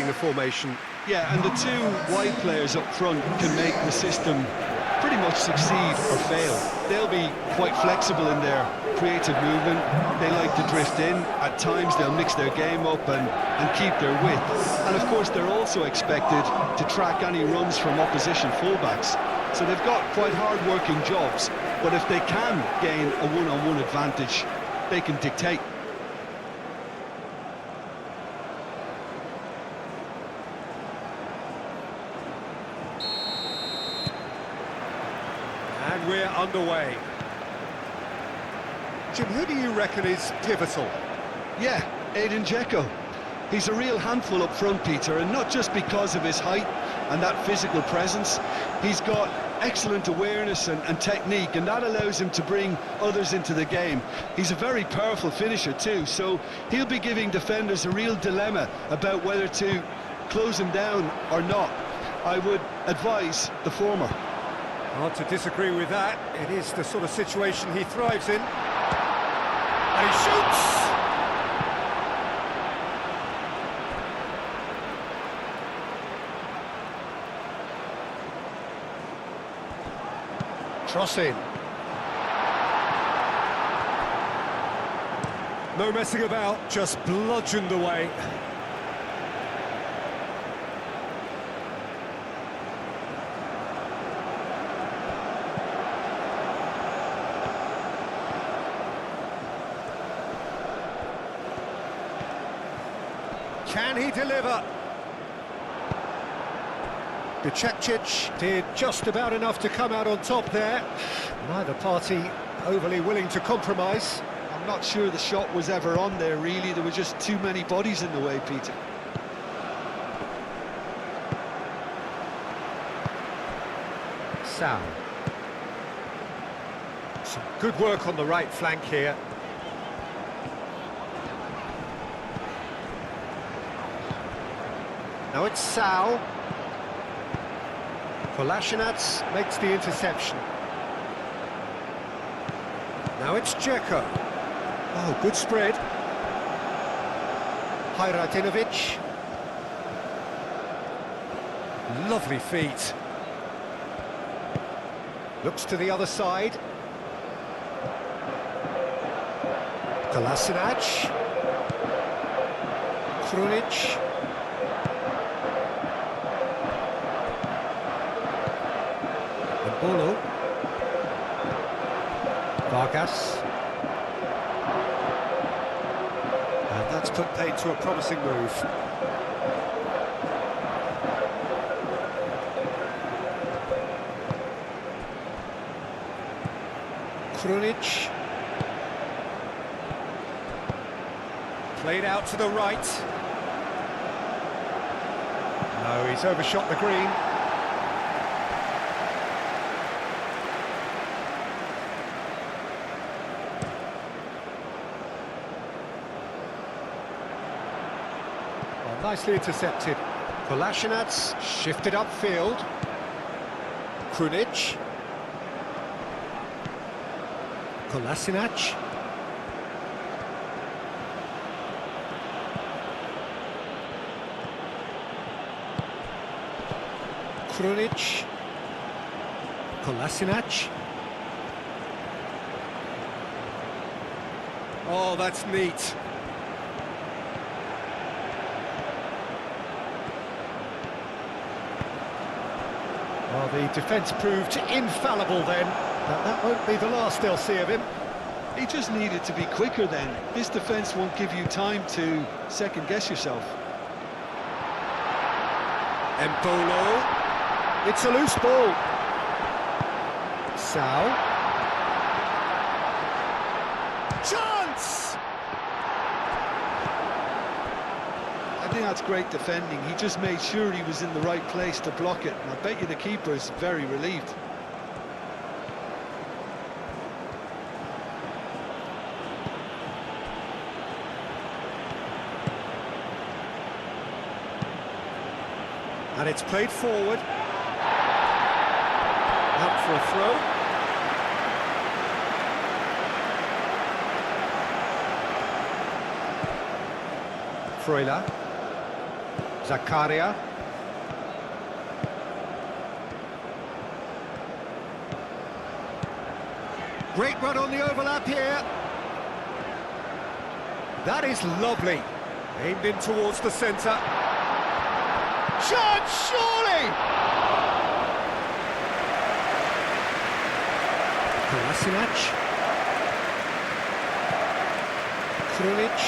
the formation. Yeah, and the two wide players up front can make the system pretty much succeed or fail. They'll be quite flexible in their creative movement. They like to drift in. At times they'll mix their game up and keep their width. And of course they're also expected to track any runs from opposition fullbacks. So they've got quite hard-working jobs, but if they can gain a one-on-one advantage, they can dictate. And we're underway. Jim, who do you reckon is pivotal? Yeah, Edin Dzeko. He's a real handful up front, Peter, and not just because of his height and that physical presence. He's got excellent awareness and technique, and that allows him to bring others into the game. He's a very powerful finisher too, so he'll be giving defenders a real dilemma about whether to close him down or not. I would advise the former. Hard to disagree with that. It is the sort of situation he thrives in. And he shoots! Cross in. No messing about, just bludgeoned away. Can he deliver? Bicekcic did just about enough to come out on top there. Neither party overly willing to compromise. I'm not sure the shot was ever on there, really. There were just too many bodies in the way, Peter. Sal. Some good work on the right flank here. Now it's Sal. Kolasinac makes the interception. Now it's Dzeko. Oh, good spread. Hajradinovic. Lovely feet. Looks to the other side. Kolasinac. Krunic. Bolo. Vargas. And that's put paid to a promising move. Krunic. Played out to the right. No, he's overshot the green. Nicely intercepted. Kolasinac shifted upfield. Krunic. Kolasinac. Krunic. Kolasinac. Oh, that's neat. Well, the defence proved infallible then, but that won't be the last they'll see of him. He just needed to be quicker then. This defence won't give you time to second-guess yourself. Embolo. It's a loose ball. Sal. Chance! I think that's great defending. He just made sure he was in the right place to block it. And I bet you the keeper is very relieved. And it's played forward. Out for a throw. Freuler. Zakaria. Great run on the overlap here. That is lovely. Aimed in towards the centre. Chance, surely! Kolasinac. Krunic.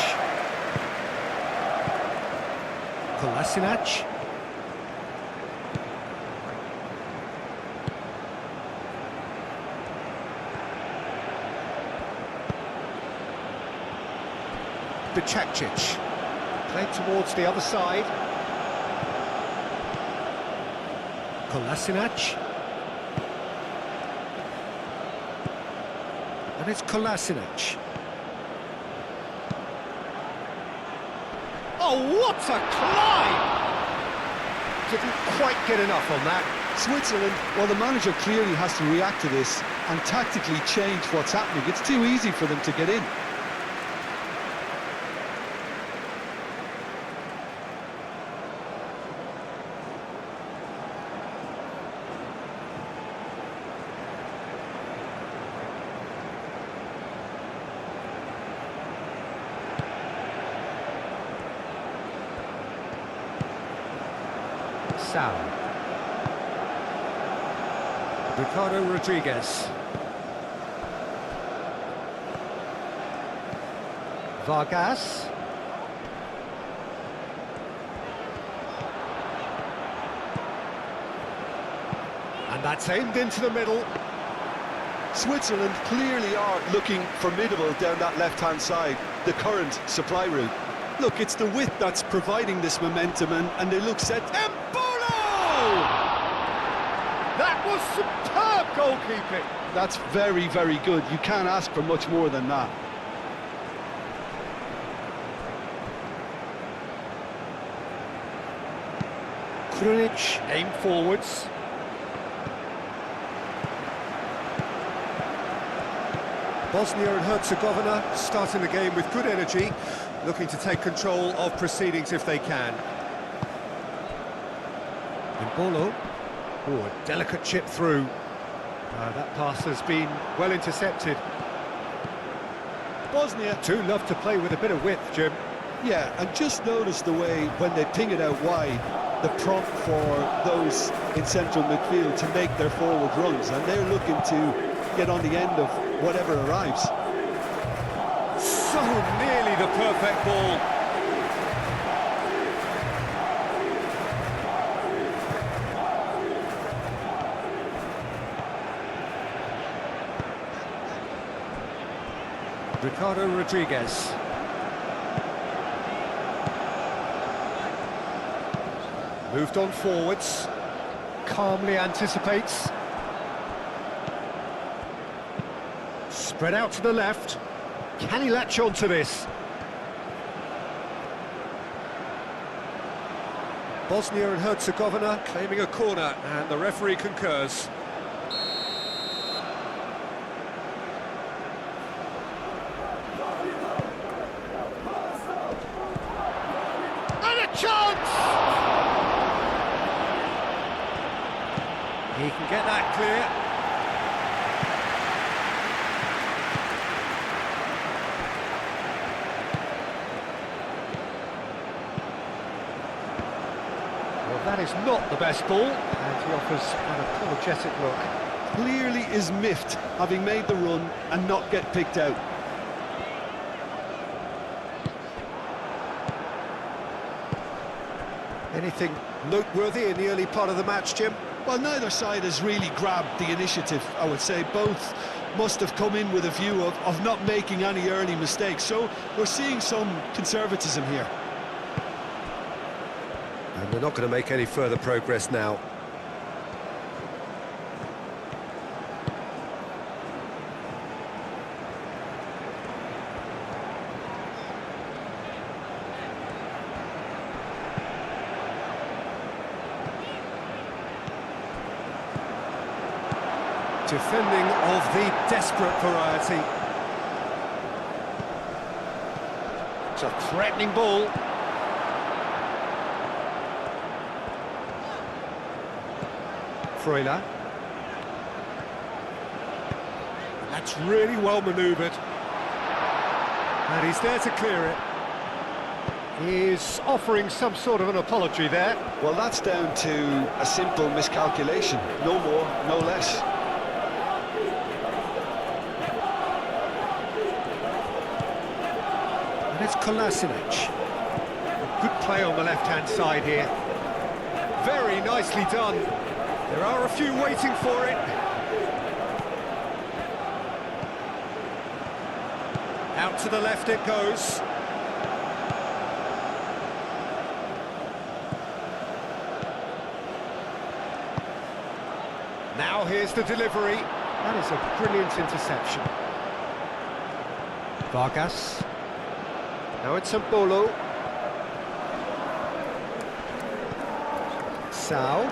Kolasinac. Bicakcic. Played towards the other side. Kolasinac. And it's Kolasinac. Oh, what a climb! Didn't quite get enough on that. Switzerland, well, the manager clearly has to react to this and tactically change what's happening. It's too easy for them to get in. Sal. Ricardo Rodriguez. Vargas. And that's aimed into the middle. Switzerland clearly are looking formidable down that left-hand side, the current supply route. Look, it's the width that's providing this momentum, and they look set. That was superb goalkeeping. That's very, very good. You can't ask for much more than that. Krunic aimed forwards. Bosnia and Herzegovina starting the game with good energy, looking to take control of proceedings if they can. Mbolo. Oh, a delicate chip through. That pass has been well intercepted. Bosnia Do love to play with a bit of width, Jim. Yeah, and just notice the way, when they ping it out wide, the prompt for those in central midfield to make their forward runs, and they're looking to get on the end of whatever arrives. So nearly the perfect ball. Ricardo Rodriguez. Moved on forwards. Calmly anticipates. Spread out to the left. Can he latch on to this? Bosnia and Herzegovina claiming a corner, and the referee concurs. And a chance! He can get that clear. Well, that is not the best ball, and he offers an apologetic look. Clearly is miffed, having made the run and not get picked out. Anything noteworthy in the early part of the match, Jim? Well, neither side has really grabbed the initiative, I would say. Both must have come in with a view of not making any early mistakes. So we're seeing some conservatism here. And they're not going to make any further progress now. Defending of the desperate variety. It's a threatening ball. Freuler. That's really well manoeuvred. And he's there to clear it. He's offering some sort of an apology there. Well, that's down to a simple miscalculation. No more, no less. And it's Kolasinac. Good play on the left-hand side here. Very nicely done. There are a few waiting for it. Out to the left it goes. Now here's the delivery. That is a brilliant interception. Vargas. Now it's Bolo. Sao.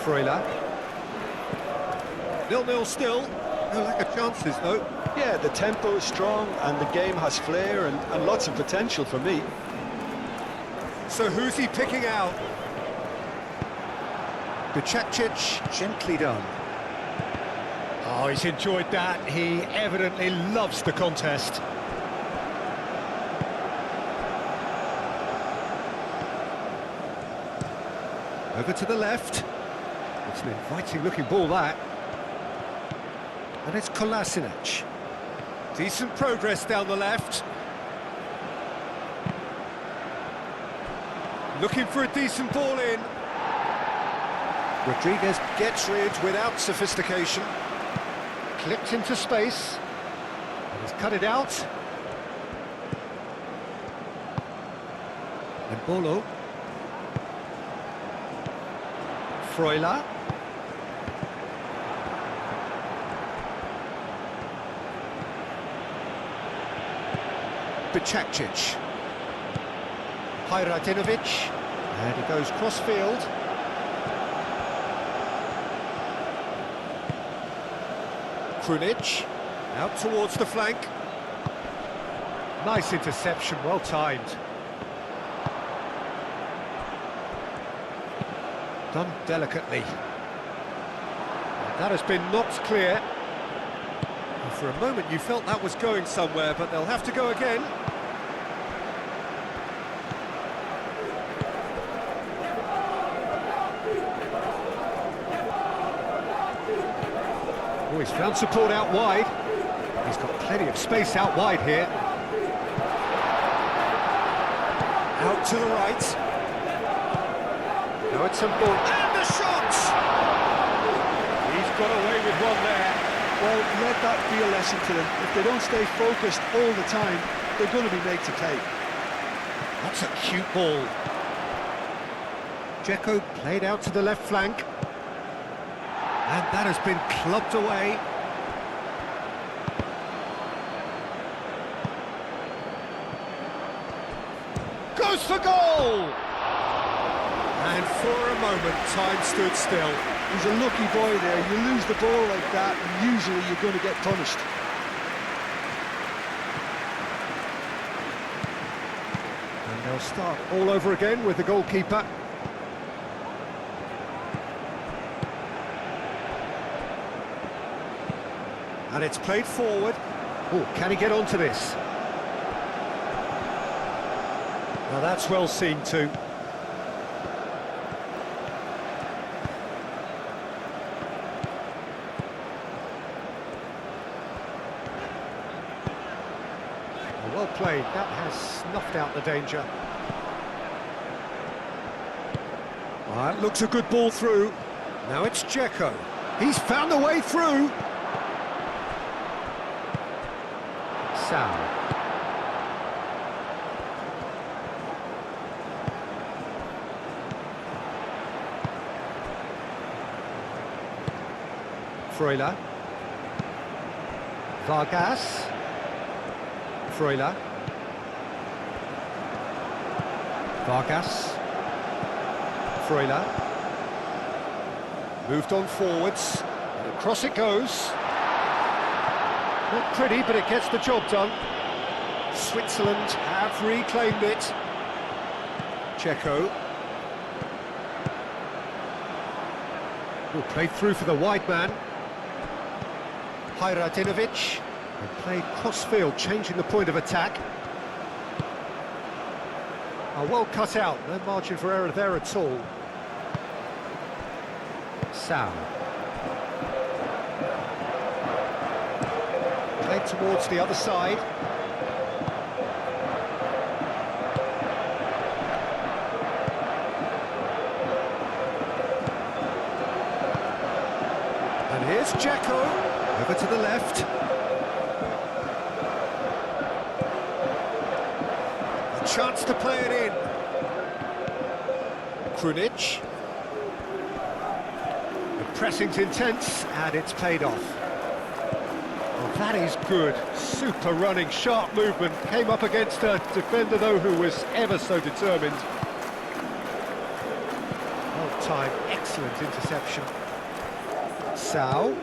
Freuler. 0-0 still. No lack of chances though. Yeah, the tempo is strong and the game has flair and lots of potential for me. So who's he picking out? Bicakcic, gently done. Oh, he's enjoyed that. He evidently loves the contest. Over to the left. It's an inviting-looking ball, that. And it's Kolasinac. Decent progress down the left. Looking for a decent ball in. Rodriguez gets rid without sophistication. Clipped into space. And he's cut it out. And Bolo. Freuler. Bicakcic. Hajradinovic. And he goes cross-field. Krunic. Out towards the flank. Nice interception, well timed. Done delicately. And that has been knocked clear. And for a moment you felt that was going somewhere, but they'll have to go again. Oh, he's found support out wide. He's got plenty of space out wide here. Out to the right. Now it's some ball. And the shot! He's got away with one there. Well, let that be a lesson to them. If they don't stay focused all the time, they're going to be made to pay. That's a cute ball. Dzeko played out to the left flank. And that has been clubbed away. Goes for goal! And for a moment, time stood still. He's a lucky boy there. You lose the ball like that, and usually you're going to get punished. And they'll start all over again with the goalkeeper. And it's played forward. Oh, can he get onto this? Now that's well seen too. Well played, that has snuffed out the danger. That looks a good ball through. Now it's Dzeko. He's found a way through. Sao. Freuler. Vargas. Freuler. Vargas. Freuler. Moved on forwards. And across it goes. Not pretty, but it gets the job done. Switzerland have reclaimed it. Dzeko. Well, played through for the wide man. Hajradinovic. And played cross-field, changing the point of attack. Well cut out, no margin for error there at all. Sal. Played towards the other side. And here's Dzeko, over to the left. A chance to play it in. Krunic. The pressing's intense, and it's paid off. Oh, that is good. Super running, sharp movement. Came up against a defender, though, who was ever so determined. Well timed, excellent interception. Sal.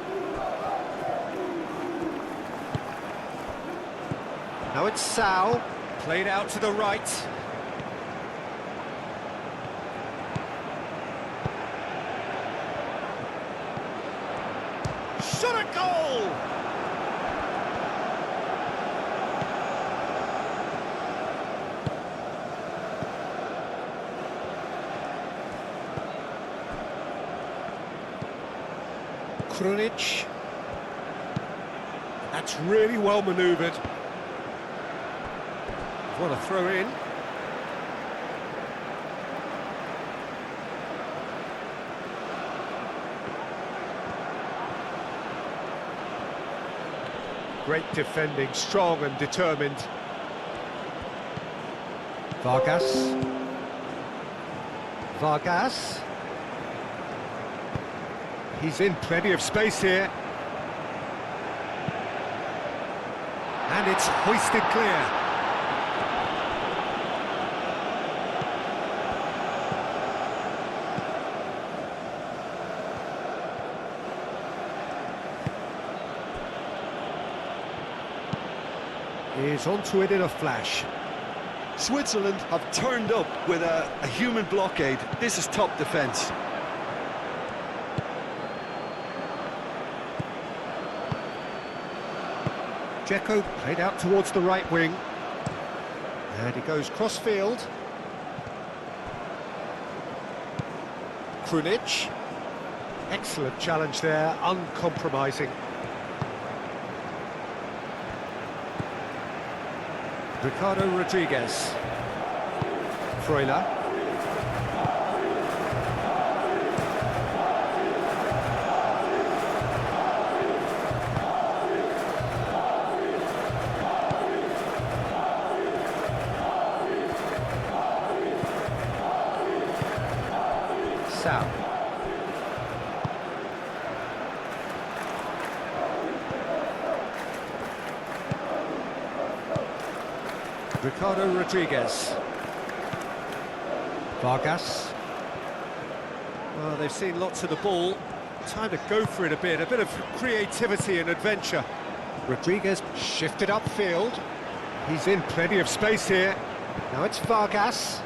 Now it's Sal, played out to the right. Shot a goal! Krunic. That's really well manoeuvred. What a throw in. Great defending, strong and determined. Vargas. Vargas. He's in plenty of space here. And it's hoisted clear. Is onto it in a flash. Switzerland have turned up with a human blockade. This is top defence. Dzeko played out towards the right wing. And he goes cross-field. Krunic. Excellent challenge there, uncompromising. Ricardo Rodriguez. Freuler. Sal. Ricardo Rodriguez. Vargas. Well, they've seen lots of the ball. Time to go for it a bit of creativity and adventure. Rodriguez shifted upfield. He's in plenty of space here. Now it's Vargas.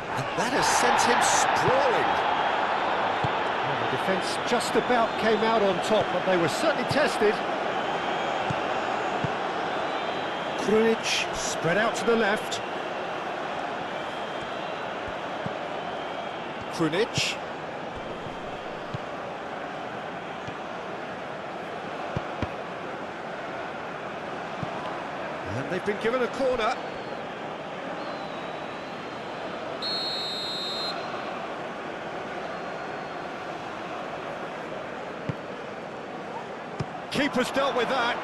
And that has sent him sprawling. Well, the defence just about came out on top, but they were certainly tested. Krunic spread out to the left. Krunic. And they've been given a corner. Keeper's dealt with that.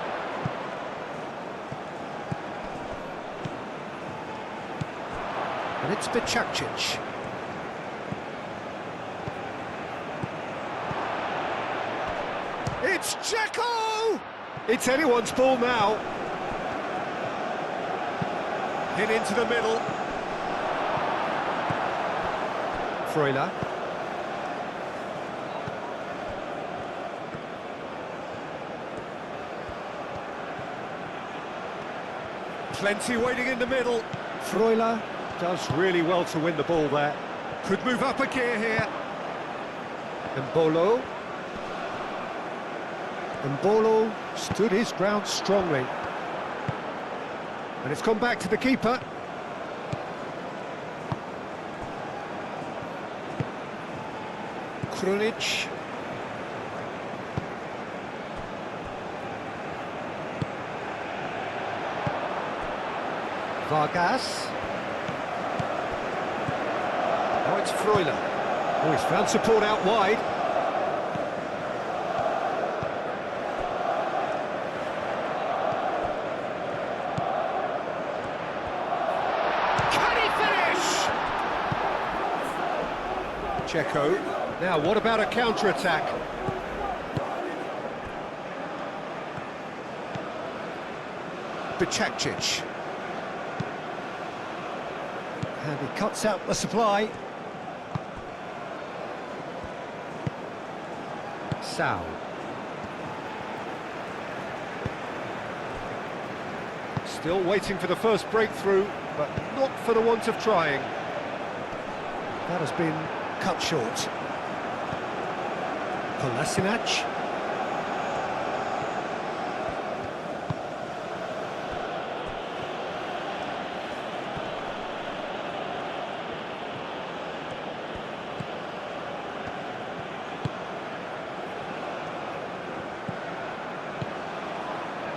And it's Bicakcic. It's Dzeko! It's anyone's ball now. Hit into the middle. Freuler. Plenty waiting in the middle. Freuler does really well to win the ball there. Could move up a gear here. Mbolo. Mbolo stood his ground strongly. And it's gone back to the keeper. Krunic. Vargas. Oh, it's Freuler. Oh, he's found support out wide. Can he finish? Checo. Now, what about a counter-attack? Bicakcic. And he cuts out the supply. Sal. Still waiting for the first breakthrough, but not for the want of trying. That has been cut short. Kolasinac.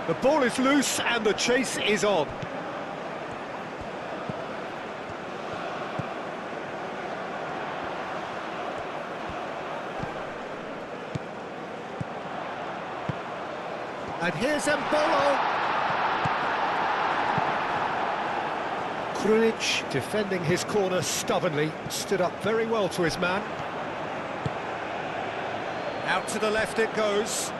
The ball is loose and the chase is on. And here's Mbolo. Krunic defending his corner stubbornly, stood up very well to his man. Out to the left it goes.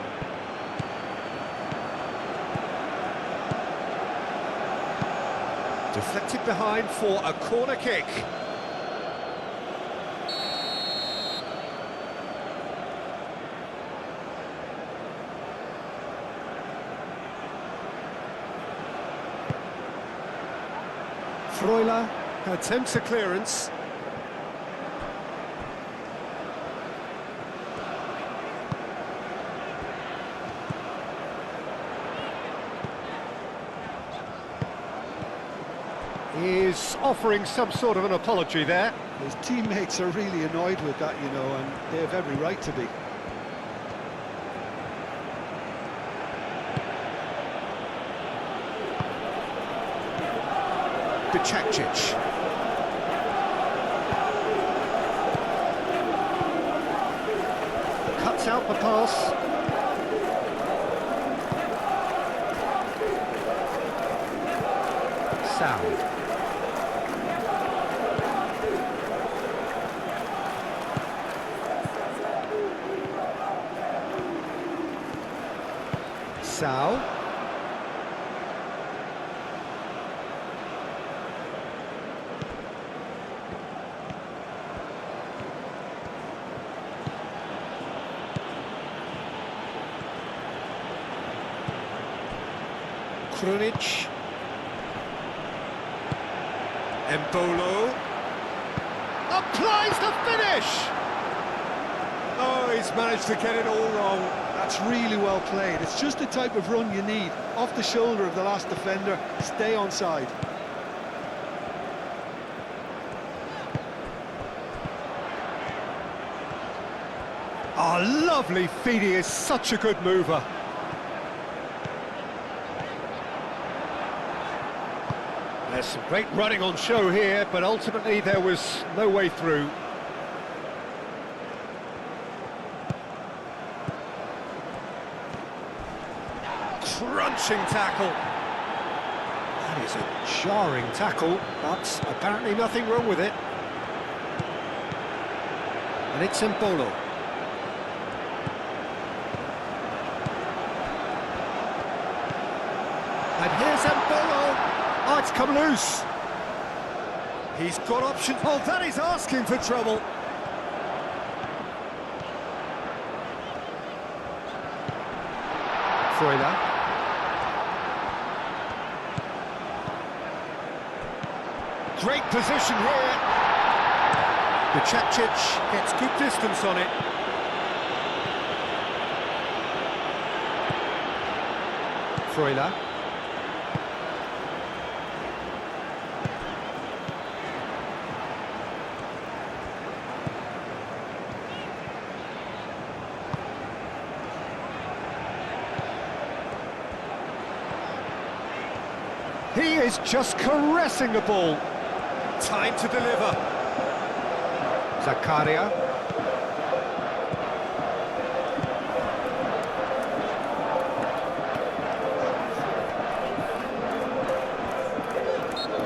Deflected behind for a corner kick. Freuler attempts a clearance. Is offering some sort of an apology there. His teammates are really annoyed with that, you know, and they have every right to be. Bicakcic. Cuts out the pass. Sal. Sal. Krunic. Mbolo. Applies the finish! Oh, he's managed to get it all wrong. That's really well played. It's just the type of run you need. Off the shoulder of the last defender, stay onside. Oh, lovely feed. He is such a good mover. There's some great running on show here, but ultimately there was no way through. Crunching tackle. That is a jarring tackle, but apparently nothing wrong with it. And it's Mbolo. And here's Mbolo. Oh, it's come loose. He's got options. Oh, that is asking for trouble. Freuler. Great position here. Bicakcic gets good distance on it. Freuler. He is just caressing the ball. Time to deliver. Zakaria.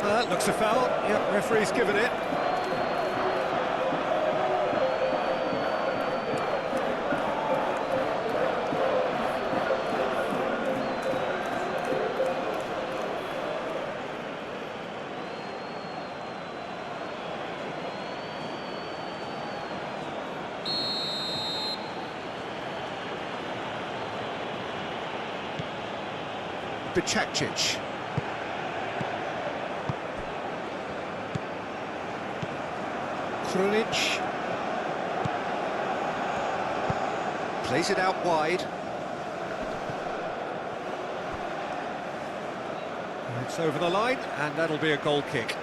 That looks a foul. Yep, referee's given it. Bicakcic. Krunic. Plays it out wide. It's over the line, and that'll be a goal kick.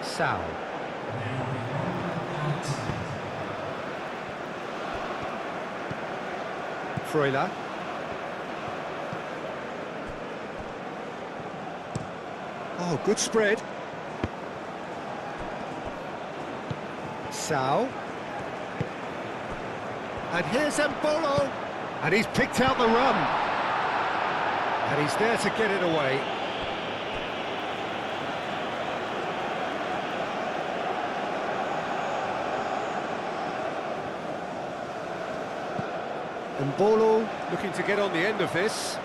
Sal. Freuler. Oh, good spread. Sal. And here's Mbolo. And he's picked out the run. And he's there to get it away. Mbolo looking to get on the end of this.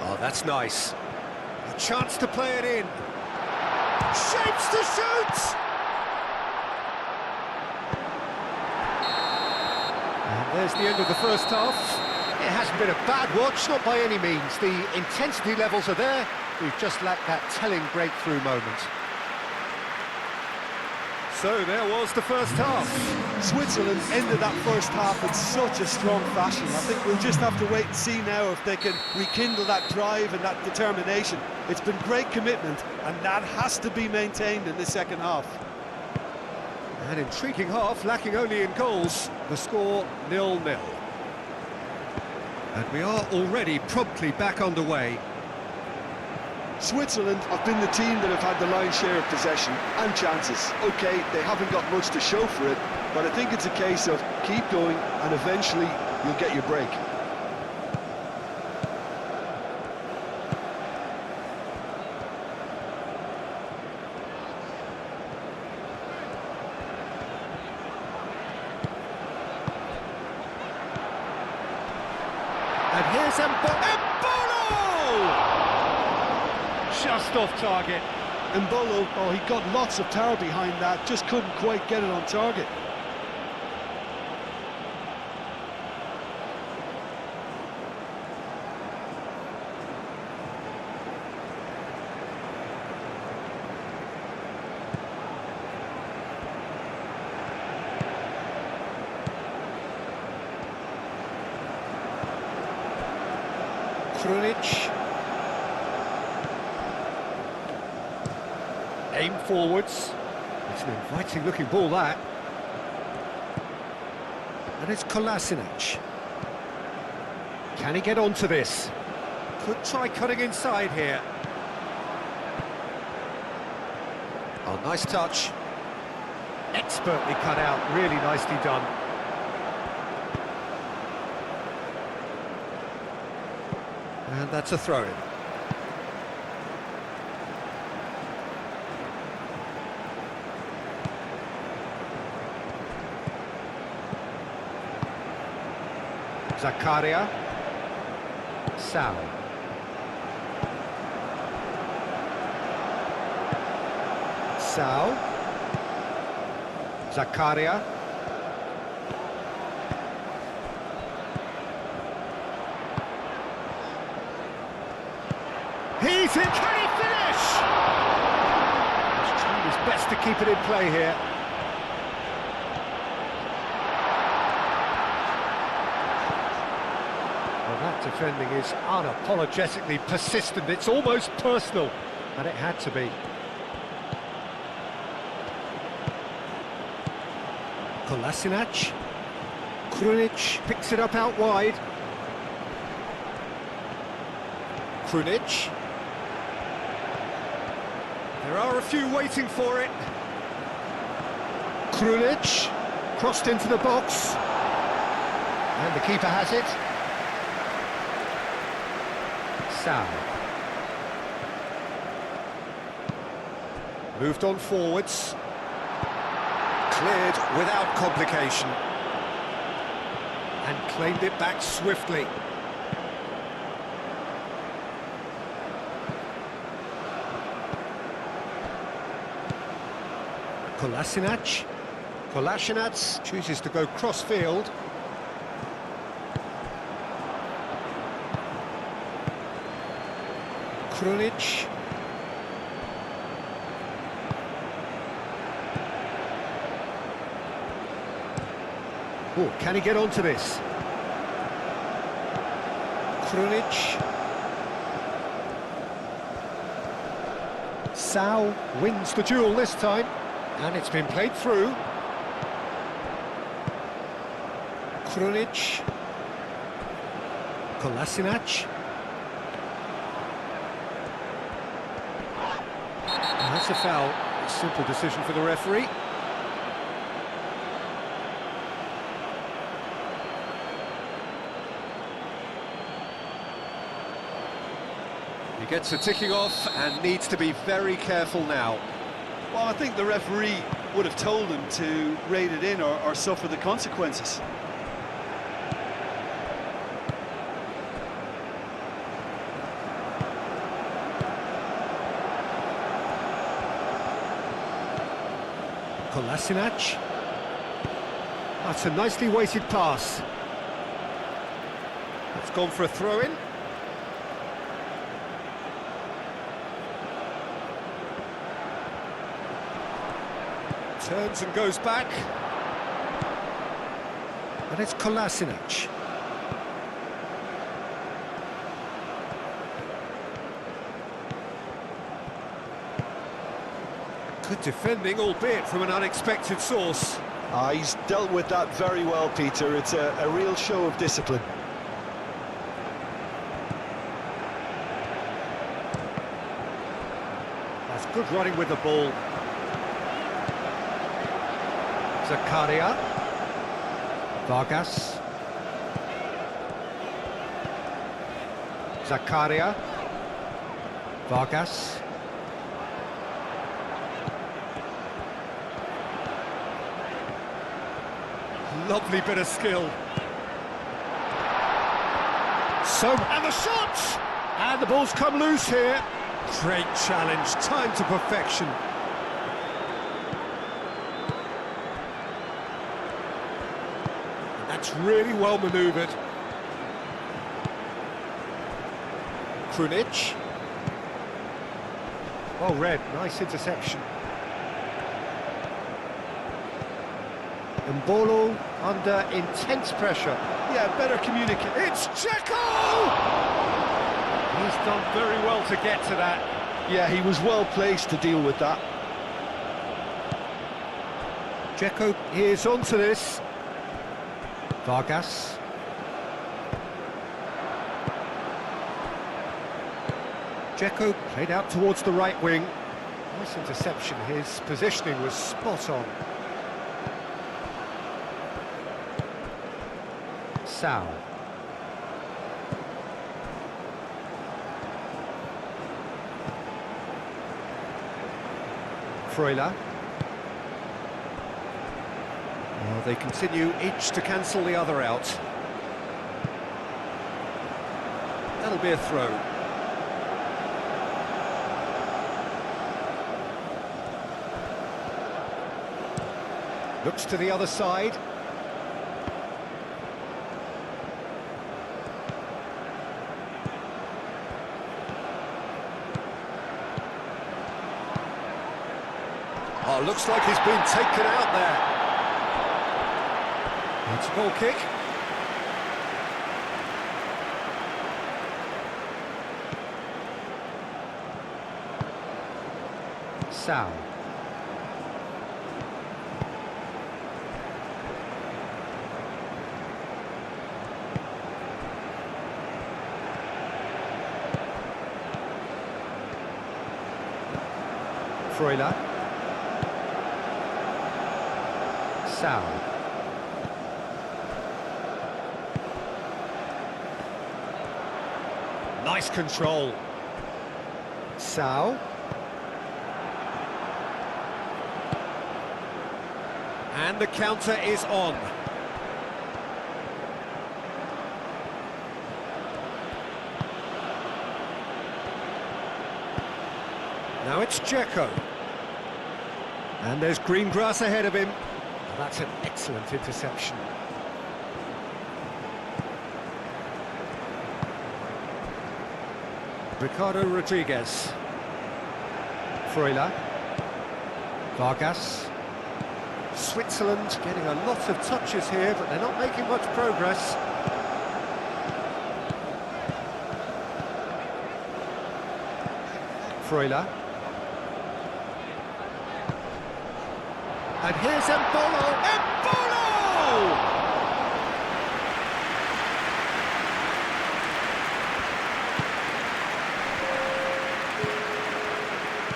Oh, that's nice. A chance to play it in. Shapes to shoot! And there's the end of the first half. It hasn't been a bad watch, not by any means. The intensity levels are there. We've just lacked that telling breakthrough moment. So there was the first half. Switzerland ended that first half in such a strong fashion. I think we'll just have to wait and see now if they can rekindle that drive and that determination. It's been great commitment, and that has to be maintained in the second half. An intriguing half, lacking only in goals. The score 0-0. And we are already promptly back underway. Switzerland have been the team that have had the lion's share of possession and chances. OK, they haven't got much to show for it, but I think it's a case of keep going and eventually you'll get your break. And here's Mbolo! Just off target. Mbolo, oh, he got lots of power behind that, just couldn't quite get it on target. Krunic. Aim forwards. It's an inviting looking ball, that. And it's Kolasinac. Can he get onto this? Could try cutting inside here. Oh, nice touch. Expertly cut out, really nicely done. And that's a throw-in. Zakaria. Sal. Sal. Zakaria. He's in. Can he finish? best to keep it in play here. Well, that defending is unapologetically persistent. It's almost personal, and it had to be. Kolasinac. Krunic picks it up out wide. Krunic. There are a few waiting for it. Krunic. Crossed into the box. And the keeper has it. Sal. Moved on forwards. Cleared without complication. And claimed it back swiftly. Kolasinac. Kolasinac chooses to go cross-field. Krunic. Oh, can he get onto this? Krunic. Sau wins the duel this time, and it's been played through. Krunic. Kolasinac. And that's a foul. A simple decision for the referee. He gets a ticking off and needs to be very careful now. Well, I think the referee would have told him to rate it in or suffer the consequences. Kolasinac. That's a nicely weighted pass. It's gone for a throw-in. Turns and goes back. And it's Kolasinac. Good defending, albeit from an unexpected source. He's dealt with that very well, Peter. It's a real show of discipline. That's good running with the ball. Zakaria. Vargas. Zakaria. Vargas. Lovely bit of skill. So, and the shot! And the ball's come loose here. Great challenge, time to perfection. That's really well manoeuvred. Krunic. Well read, nice interception. Mbolo under intense pressure. Yeah, better communicate. It's Dzeko! He's done very well to get to that. Yeah, he was well placed to deal with that. Dzeko is onto this. Vargas. Dzeko played out towards the right wing. Nice interception, his positioning was spot on. Sau. Freuler. Well, they continue each to cancel the other out. That'll be a throw. Looks to the other side. Oh, looks like he's been taken out there. It's a goal kick. Sal. Freuler. Sal. Nice control. Sal. And the counter is on. Now it's Dzeko. And there's green grass ahead of him. That's an excellent interception. Ricardo Rodriguez. Freuler. Vargas. Switzerland getting a lot of touches here, but they're not making much progress. Freuler. And here's Embolo! Embolo!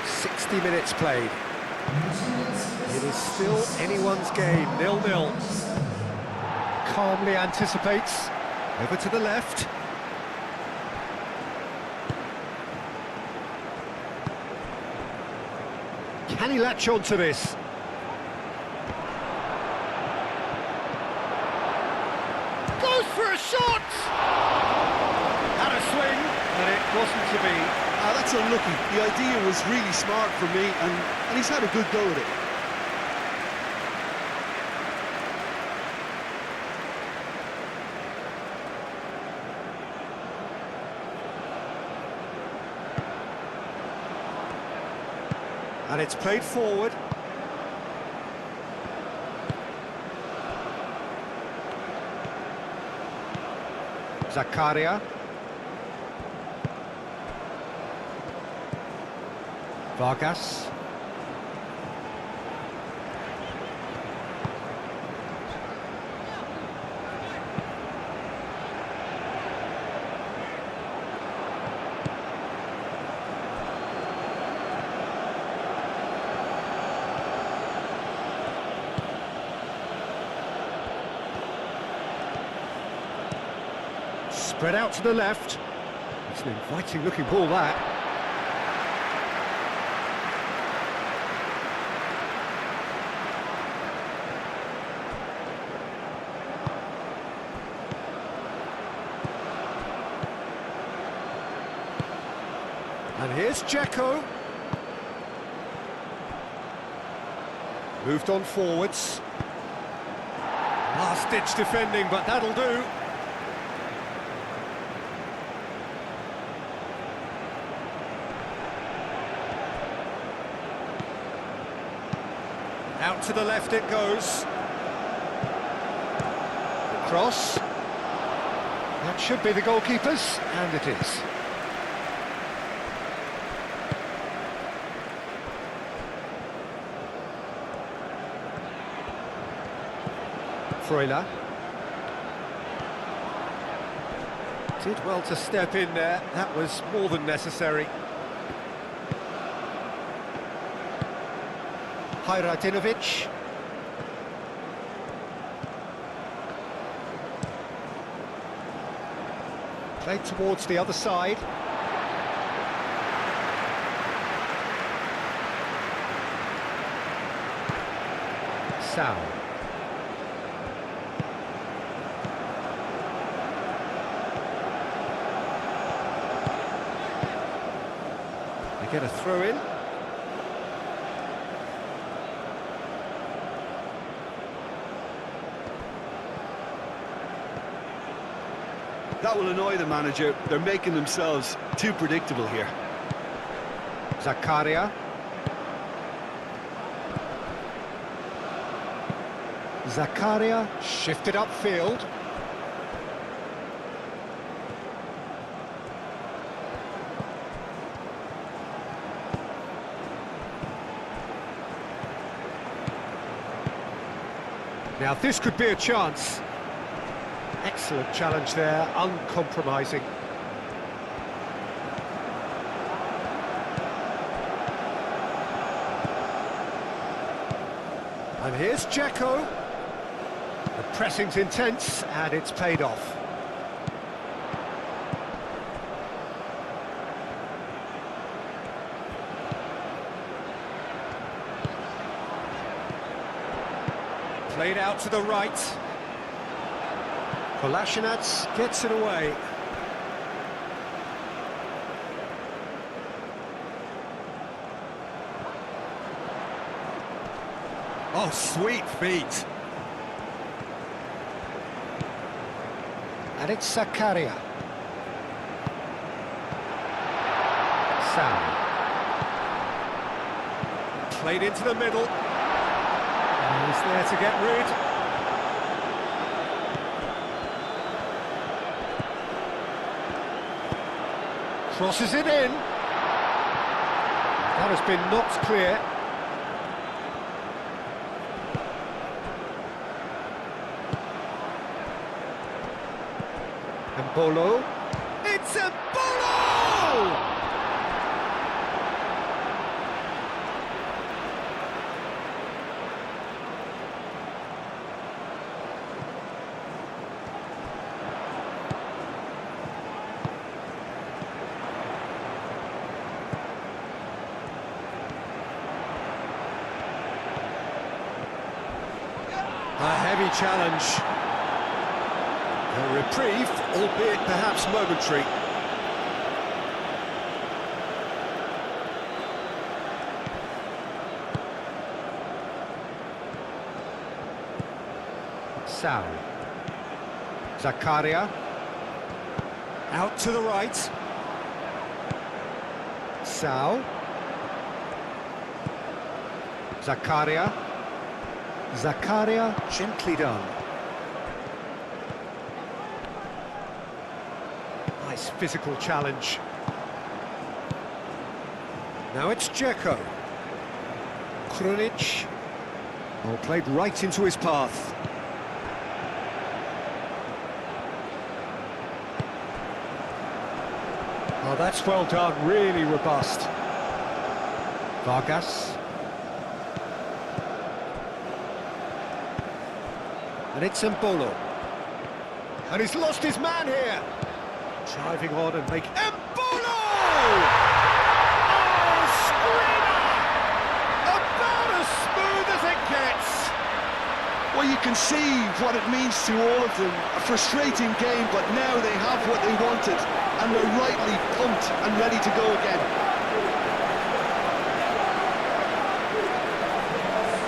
60 minutes played. It is still anyone's game, 0-0. Calmly anticipates. Over to the left. Can he latch on to this? Goes for a shot! Had a swing, but it wasn't to be. That's unlucky. The idea was really smart for me, and he's had a good go at it. And it's played forward. Zakaria. Vargas. Spread out to the left. It's an inviting looking ball, that. And here's Dzeko. Moved on forwards. Last-ditch defending, but that'll do. Out to the left it goes. The cross. That should be the goalkeeper's, and it is. Freuler. Did well to step in there. That was more than necessary. Hajradinovic. Played towards the other side. Sal. They get a throw in. That will annoy the manager. They're making themselves too predictable here. Zakaria. Zakaria shifted upfield. Now this could be a chance. Excellent challenge there, uncompromising. And here's Dzeko. The pressing's intense and it's paid off. Played out to the right. Kolasinac gets it away. Oh, sweet feet. And it's Zakaria. Sam. Played into the middle. And he's there to get rid. Crosses it in. That has been knocked clear. And Bolo. It's a Bolo! A heavy challenge. A reprieve, albeit perhaps momentary. Sal. Zakaria. Out to the right. Sal. Zakaria. Zakaria, gently done. Nice physical challenge. Now it's Dzeko. Krunic. Oh, played right into his path. Oh, that's well done, really robust. Vargas. And it's Embolo. And he's lost his man here. Driving on and make... Embolo! Oh, screamer! About as smooth as it gets. Well, you can see what it means to all of them. A frustrating game, but now they have what they wanted. And they're rightly pumped and ready to go again.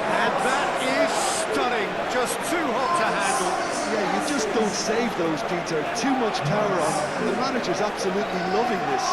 And that is stunning. Just too hot to handle. Yeah, you just don't save those, Peter. Too much power on, and the manager's absolutely loving this.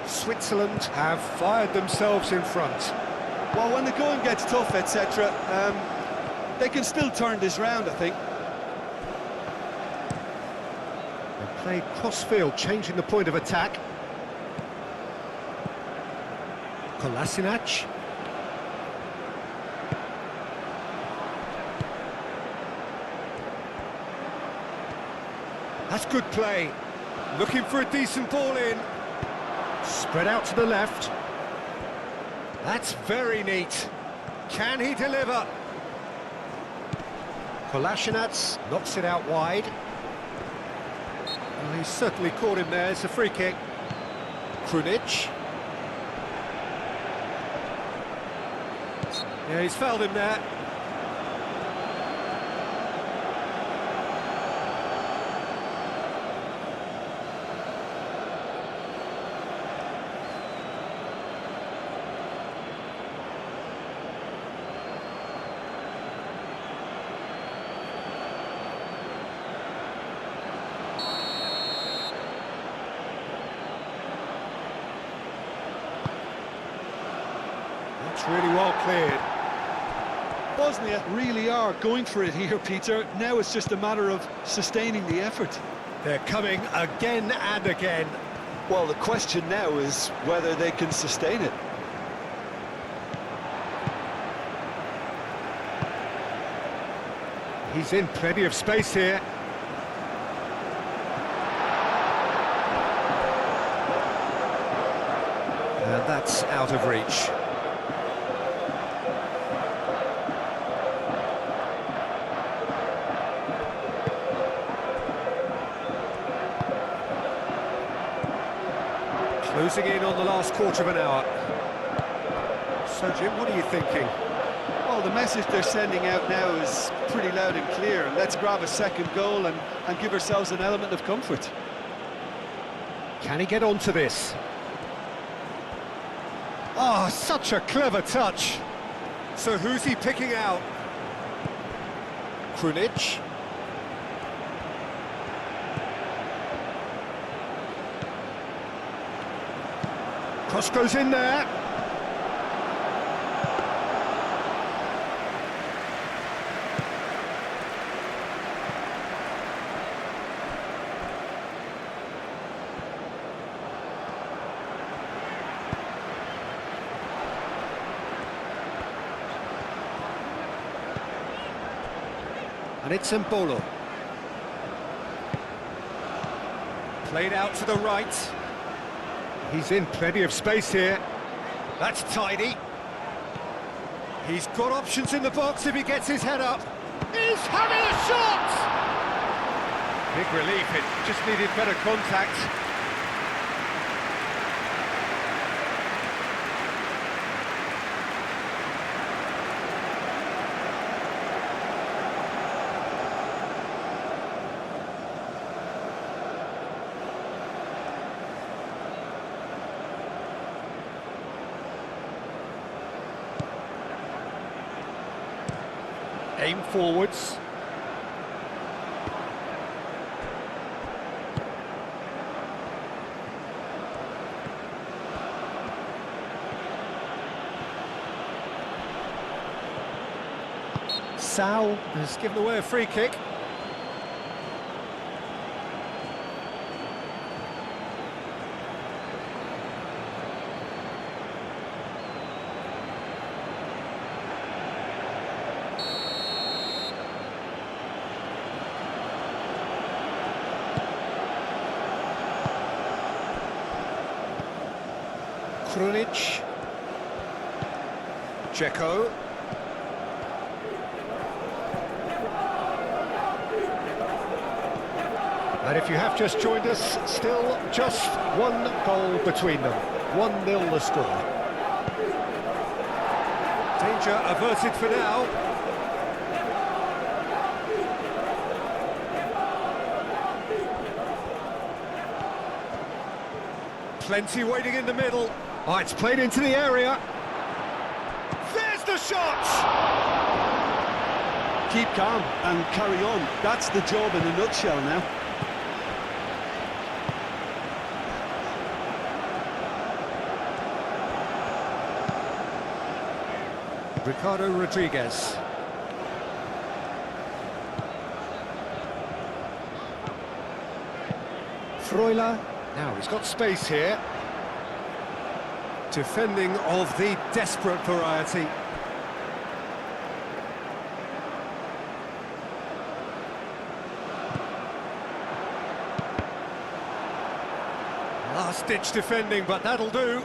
Switzerland have fired themselves in front. Well, when the going gets tough, etc., they can still turn this round, I think. They played cross-field, changing the point of attack. Kolasinac. That's good play. Looking for a decent ball in. Spread out to the left. That's very neat. Can he deliver? Kolasinac knocks it out wide. Well, he's certainly caught him there. It's a free kick. Krunic. Yeah, he's fouled him there. It's really well cleared. Bosnia really are going for it here, Peter. Now it's just a matter of sustaining the effort. They're coming again and again. Well, the question now is whether they can sustain it. He's in plenty of space here. And that's out of reach. Closing in on the last quarter of an hour. So, Jim, what are you thinking? Well, the message they're sending out now is pretty loud and clear. Let's grab a second goal and give ourselves an element of comfort. Can he get onto this? Oh, such a clever touch. So who's he picking out? Krunic. Cross goes in there. And it's Mbolo. Played out to the right. He's in plenty of space here. That's tidy. He's got options in the box if he gets his head up. He's having a shot! Big relief, it just needed better contact. Aim forwards. Sal has given away a free kick. Krunic. Dzeko. And if you have just joined us, still just one goal between them. 1-0 the score. Danger averted for now. Plenty waiting in the middle. Oh, it's played into the area. There's the shot! Keep calm and carry on. That's the job in a nutshell now. Ricardo Rodriguez. Freuler. Now he's got space here. Defending of the desperate variety. Last-ditch defending, but that'll do.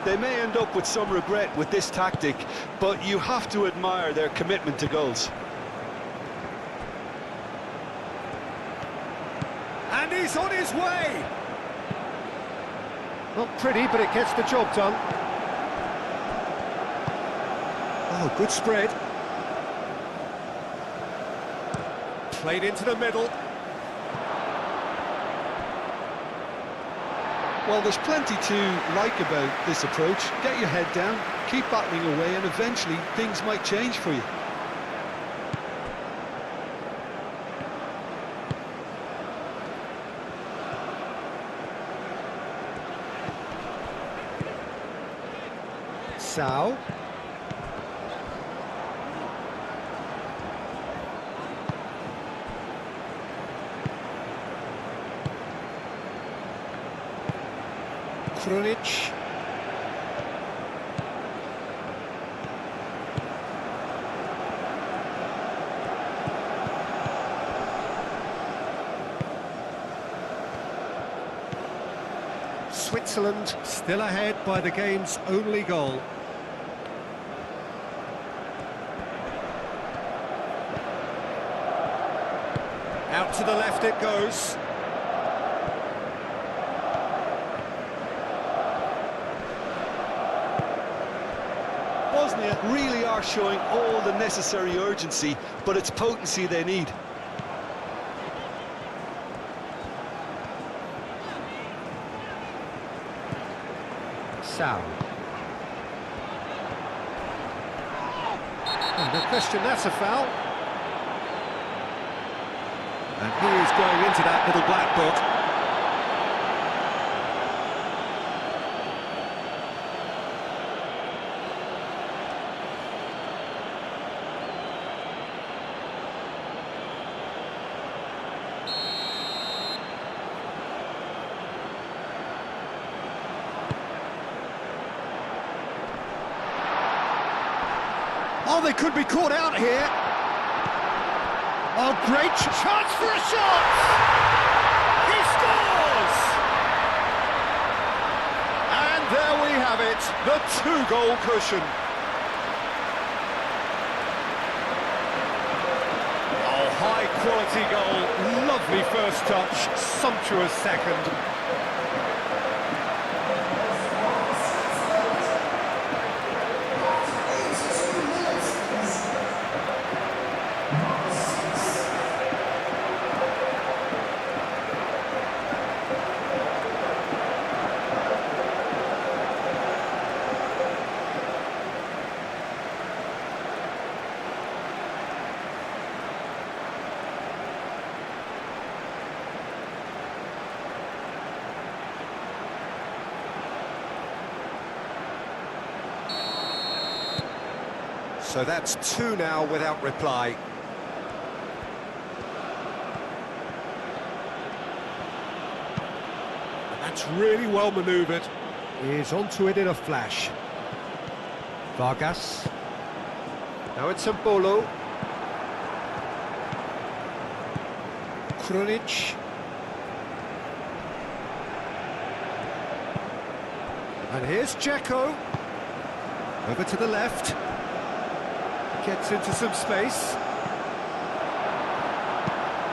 They may end up with some regret with this tactic, but you have to admire their commitment to goals. And he's on his way! Not pretty, but it gets the job done. Oh, good spread. Played into the middle. Well, there's plenty to like about this approach. Get your head down, keep battling away, and eventually things might change for you. Sao. Krunic. Switzerland still ahead by the game's only goal. Out to the left it goes. Bosnia really are showing all the necessary urgency, but it's potency they need. Sao. Oh, no question, that's a foul. And he is going into that little black book. Oh, they could be caught out here. Oh, great chance for a shot! He scores! And there we have it, the two-goal cushion. Oh, high-quality goal, lovely first touch, sumptuous second. So that's two now without reply. And that's really well manoeuvred. He's onto it in a flash. Vargas. Now it's Mbolo. Krunic. And here's Dzeko. Over to the left. Gets into some space.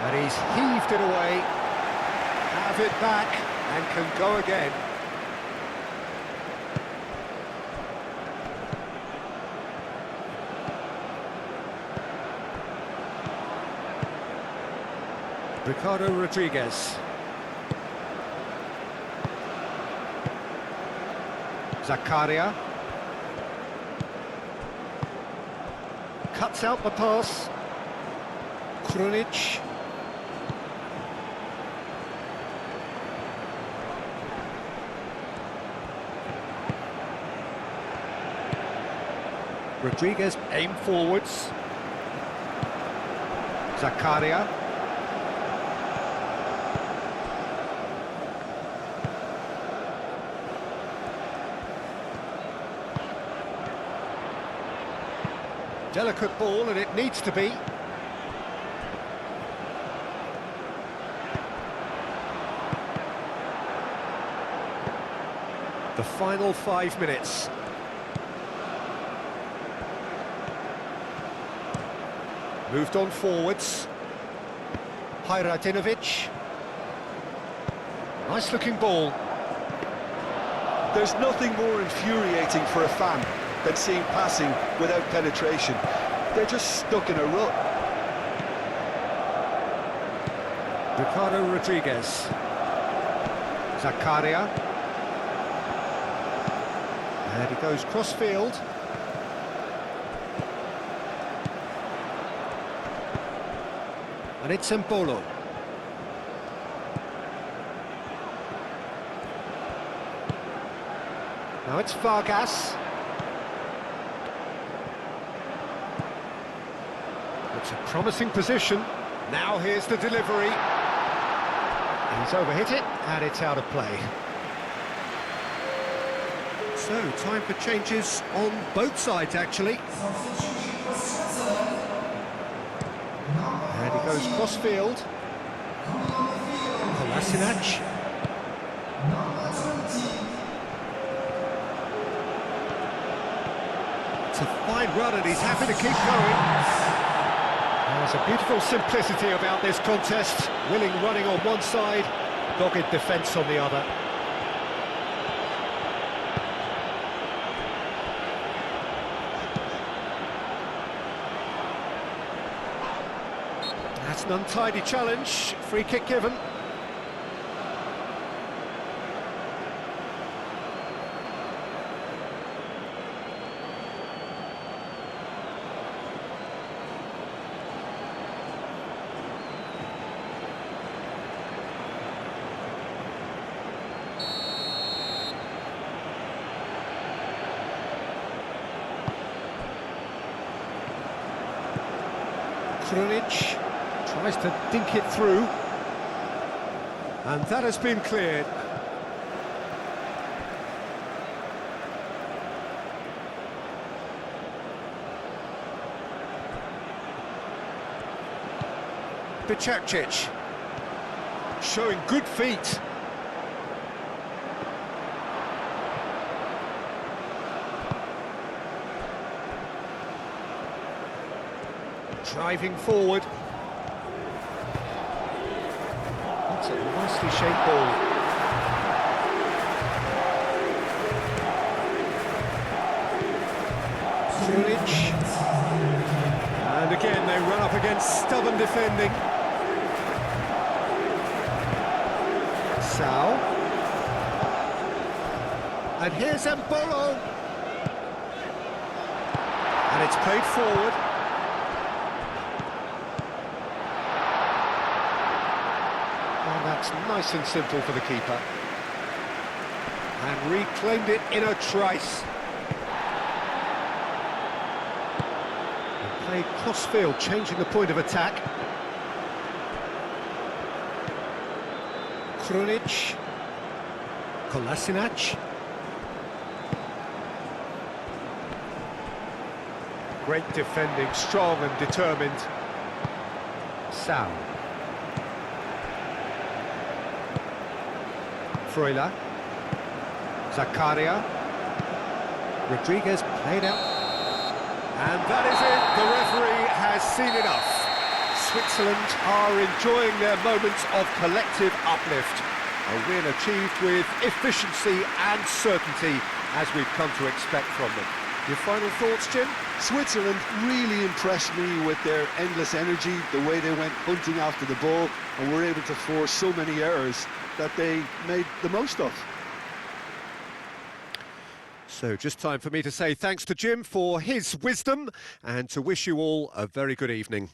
And he's heaved it away. Have it back and can go again. Ricardo Rodriguez. Zakaria. Cuts out the pass. Krunic. Rodriguez aim forwards. Zakaria. Delicate ball, and it needs to be. The final 5 minutes. Moved on forwards. Hajradinovic. Nice looking ball. There's nothing more infuriating for a fan than seeing passing without penetration. They're just stuck in a rut. Ricardo Rodriguez. Zakaria. And he goes cross-field. And it's Mbolo. Now it's Vargas. It's a promising position. Now here's the delivery. He's overhit it, and it's out of play. So, time for changes on both sides, actually. And he goes cross-field. Kolasinac. It's a fine run, and he's happy to keep going. There's a beautiful simplicity about this contest. Willing running on one side, dogged defence on the other. That's an untidy challenge. Free kick given. Krunic tries to dink it through, and that has been cleared. Bicakcic showing good feet. Driving forward. That's a nicely shaped ball. Krunic. And again they run up against stubborn defending. Sao. And here's Mbolo. And it's played forward. And that's nice and simple for the keeper. And reclaimed it in a trice. And played cross-field, changing the point of attack. Krunic. Kolasinac. Great defending, strong and determined. Sao. Freuler. Zakaria. Rodriguez played out. And that is it. The referee has seen enough. Switzerland are enjoying their moments of collective uplift. A win achieved with efficiency and certainty, as we've come to expect from them. Your final thoughts, Jim? Switzerland really impressed me with their endless energy, the way they went hunting after the ball and were able to force so many errors that they made the most of. So just time for me to say thanks to Jim for his wisdom and to wish you all a very good evening.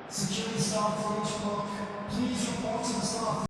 Security staff for each block, please report to the staff.